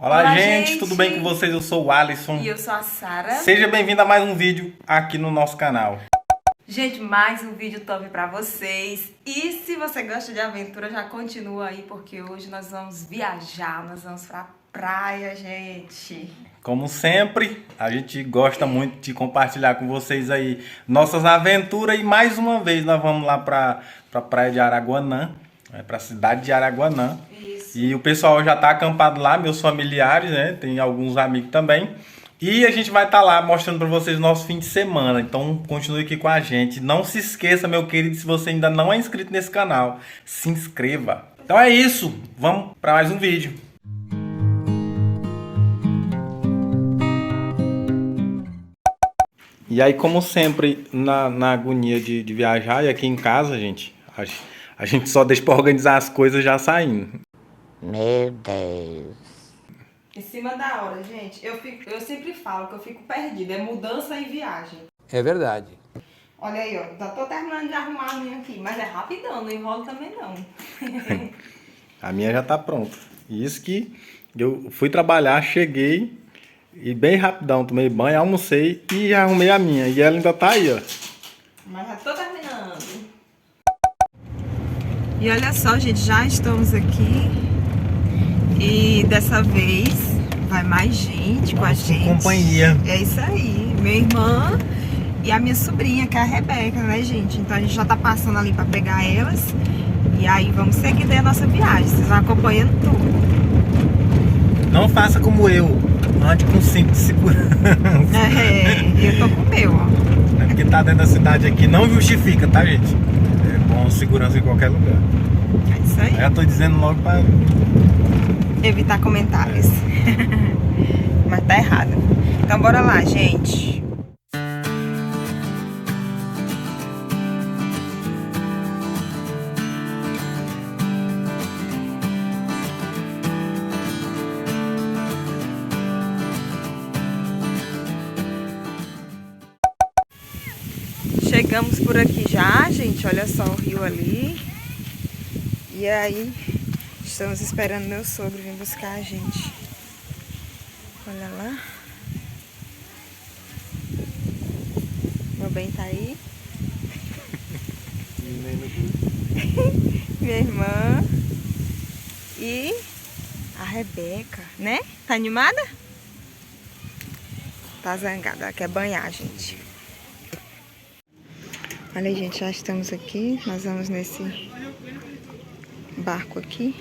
Olá, gente, tudo bem com vocês? Eu sou o Alisson. E eu sou a Sara. Seja bem-vindo a mais um vídeo aqui no nosso canal. Gente, mais um vídeo top pra vocês. E se você gosta de aventura, já continua aí, porque hoje nós vamos viajar, nós vamos pra praia, gente. Como sempre, a gente gosta muito de compartilhar com vocês aí nossas aventuras. E mais uma vez nós vamos lá pra praia de Araguanã, pra cidade de Araguanã. Isso. E o pessoal já tá acampado lá, meus familiares, né? Tem alguns amigos também. E a gente vai estar lá mostrando para vocês o nosso fim de semana. Então continue aqui com a gente. Não se esqueça, meu querido, se você ainda não é inscrito nesse canal, se inscreva. Então é isso, vamos para mais um vídeo. E aí, como sempre, na agonia de viajar, e aqui em casa, gente, a gente só deixa para organizar as coisas já saindo. Meu Deus. Em cima da hora, gente. Eu sempre falo que eu fico perdida. É mudança e viagem. É verdade. Olha aí, ó. Já tô terminando de arrumar a minha aqui. Mas é rapidão, não enrolo também não. A minha já tá pronta. Isso que eu fui trabalhar, cheguei e bem rapidão tomei banho, almocei e já arrumei a minha. E ela ainda tá aí, ó. Mas já tô terminando. E olha só, gente, já estamos aqui. E dessa vez vai mais gente com a gente. Companhia. É isso aí. Minha irmã e a minha sobrinha, que é a Rebeca, né, gente? Então a gente já tá passando ali pra pegar elas. E aí vamos seguir daí a nossa viagem. Vocês vão acompanhando tudo. Não faça como eu. Ande com cinto de segurança. Eu tô com o meu, ó. É porque tá dentro da cidade aqui. Não justifica, tá, gente? É bom segurança em qualquer lugar. É isso aí. Eu tô dizendo logo pra evitar comentários. Mas tá errado. Então bora lá, gente. Chegamos por aqui já, gente. Olha só o rio ali. E aí, estamos esperando meu sogro vir buscar a gente. Olha lá. Meu bem tá aí. Minha irmã. E a Rebeca, né? Tá animada? Tá zangada, ela quer banhar, gente. Olha aí, gente, já estamos aqui. Nós vamos nesse barco aqui.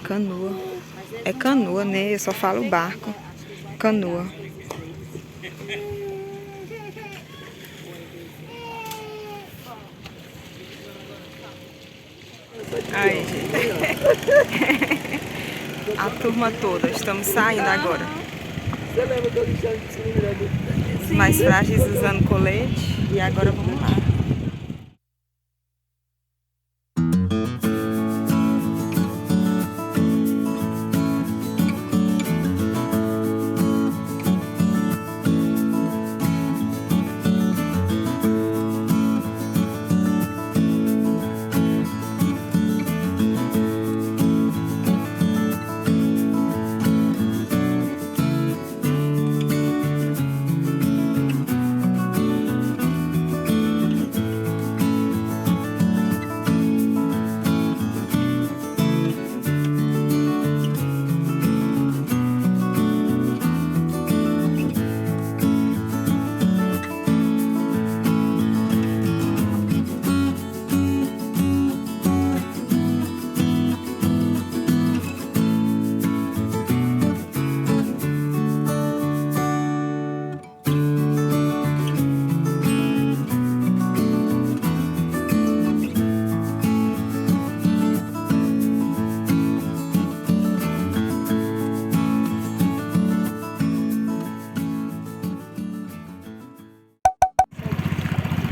Canoa. É canoa, né? Eu só falo barco. Canoa. Aí, gente. A turma toda. Estamos saindo agora. Você lembra que eu disse Os mais frágeis usando colete. E agora vamos lá.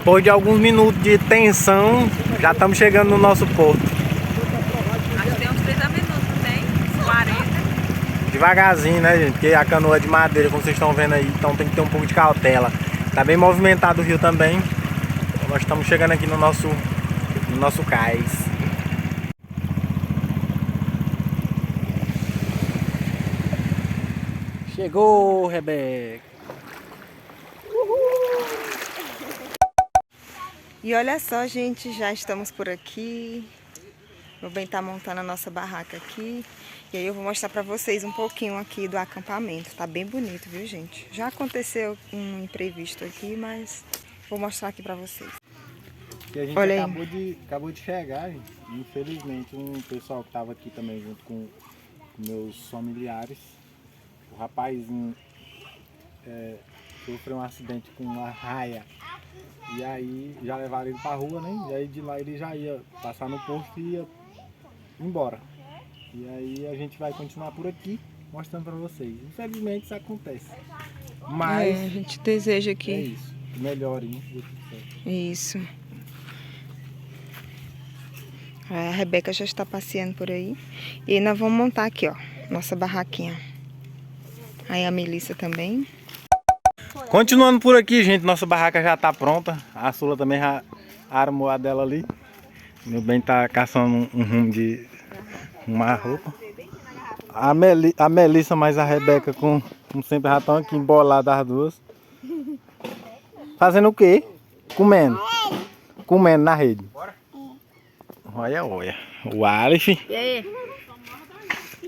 Depois de alguns minutos de tensão, já estamos chegando no nosso porto. Acho que tem uns 30 minutos, tem? 40. Devagarzinho, né, gente? Porque a canoa é de madeira, como vocês estão vendo aí, então tem que ter um pouco de cautela. Tá bem movimentado o rio também. Então, nós estamos chegando aqui no nosso cais. Chegou, Rebeca. E olha só, gente, já estamos por aqui. Meu bem tá montando a nossa barraca aqui. E aí eu vou mostrar pra vocês um pouquinho aqui do acampamento. Tá bem bonito, viu, gente? Já aconteceu um imprevisto aqui, mas vou mostrar aqui pra vocês. E a gente Olha aí. acabou de chegar, gente. Infelizmente, um pessoal que estava aqui também junto com meus familiares, o rapazinho sofreu um acidente com uma raia. E aí já levaram ele pra rua, né? E aí de lá ele já ia passar no posto e ia embora. E aí a gente vai continuar por aqui mostrando pra vocês. Infelizmente isso acontece. Mas a gente deseja é que isso. Melhore, né? Dê tudo certo. isso. A Rebeca já está passeando por aí. E aí nós vamos montar aqui, ó, nossa barraquinha. Aí a Melissa também. Continuando por aqui, gente, nossa barraca já tá pronta. A Sula também já armou a dela ali. Meu bem tá caçando um rumo de uma roupa. A Melissa mais a Rebeca como sempre já estão aqui emboladas as duas. Fazendo o quê? Comendo. Comendo na rede. Olha, olha. O Aleph. E aí?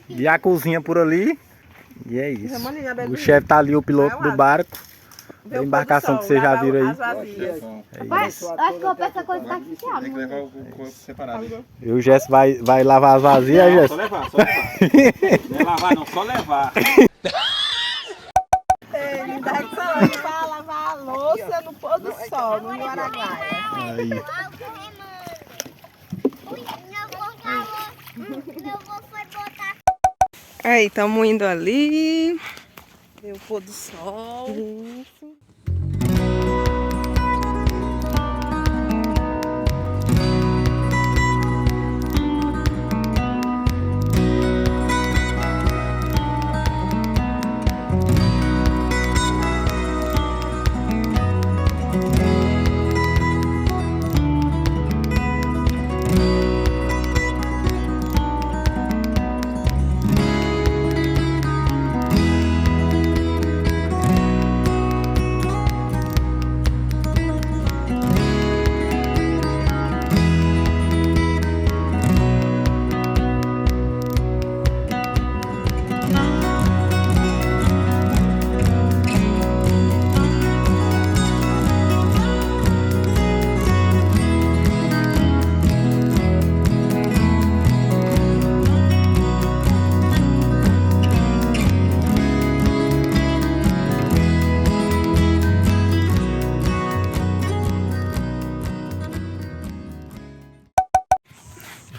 E a cozinha por ali. E é isso. O chefe tá ali, o piloto do barco. A embarcação que vocês já viram aí. Mas acho que essa coisa tá aqui, ó. Tem que levar o corpo separado. E o Jess vai lavar as vazias, Jess? Só levar, só levar. Não é lavar não, só levar. Ele dá que saúde pra lavar a louça no pôr do sol, no Araguaia. Aí. Aí, estamos indo ali. Ver o pôr do sol. Isso.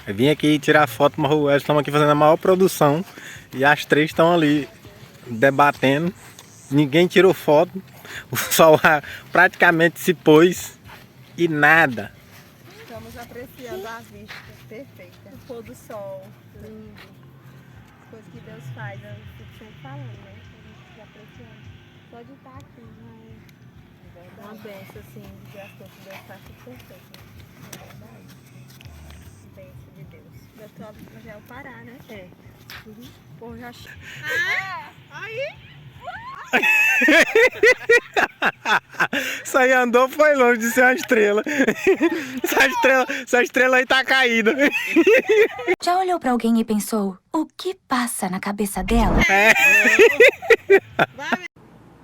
Eu vim aqui tirar foto, mas eles estão aqui fazendo a maior produção. E as três estão ali debatendo. Ninguém tirou foto. O sol praticamente se pôs e nada. Estamos apreciando a vista perfeita. O pôr do sol, lindo. Coisa que Deus faz, eu fico sempre falando, né? A gente fica apreciando. Só de estar aqui, mas uma benção assim, de ver as coisas que Deus faz tudo perfeito. É verdade. Benção de Deus. Do outro lado já é o Pará, né? É. O povo já chega. Aí! Isso aí andou, foi longe de ser uma estrela. Essa estrela aí tá caída. Já olhou pra alguém e pensou, o que passa na cabeça dela?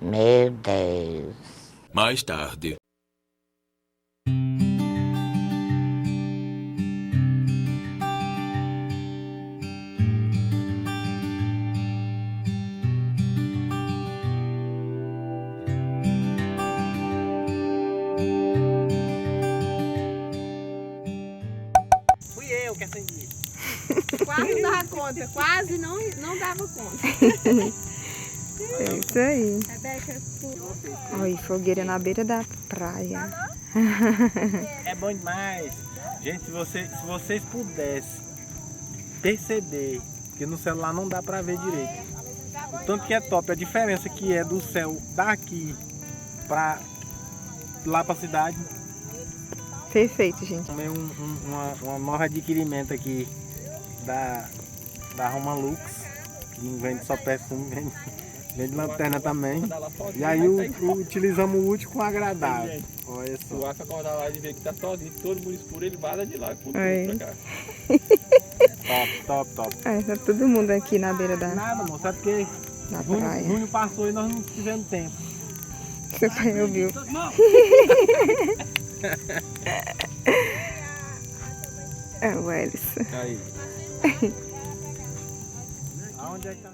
Meu Deus. Mais tarde. Fui eu que acendi. Quase não dava conta, quase não dava conta. É isso aí. Rebeca, Olha, fogueira na beira da praia. É bom demais. Gente, se vocês pudessem perceber que no celular não dá pra ver direito. O tanto que é top, a diferença que é do céu daqui pra lá pra cidade. Perfeito, gente. Tomei uma nova adquirimento aqui da Roma Lux, que não vende só perfume, vende Vem de lanterna também. E aí utilizamos o útil com o agradável. Olha Se só. o Afa acordar lá e ver que tá sozinho, todo mundo escuro, ele vaza de lá com tudo Aí. pra cá. Top. Tá todo mundo aqui na beira da Nada, amor. Sabe porque na praia. junho passou e nós não tivemos tempo. Seu pai ouviu. É o Ellison. Aí. Aonde é que tá?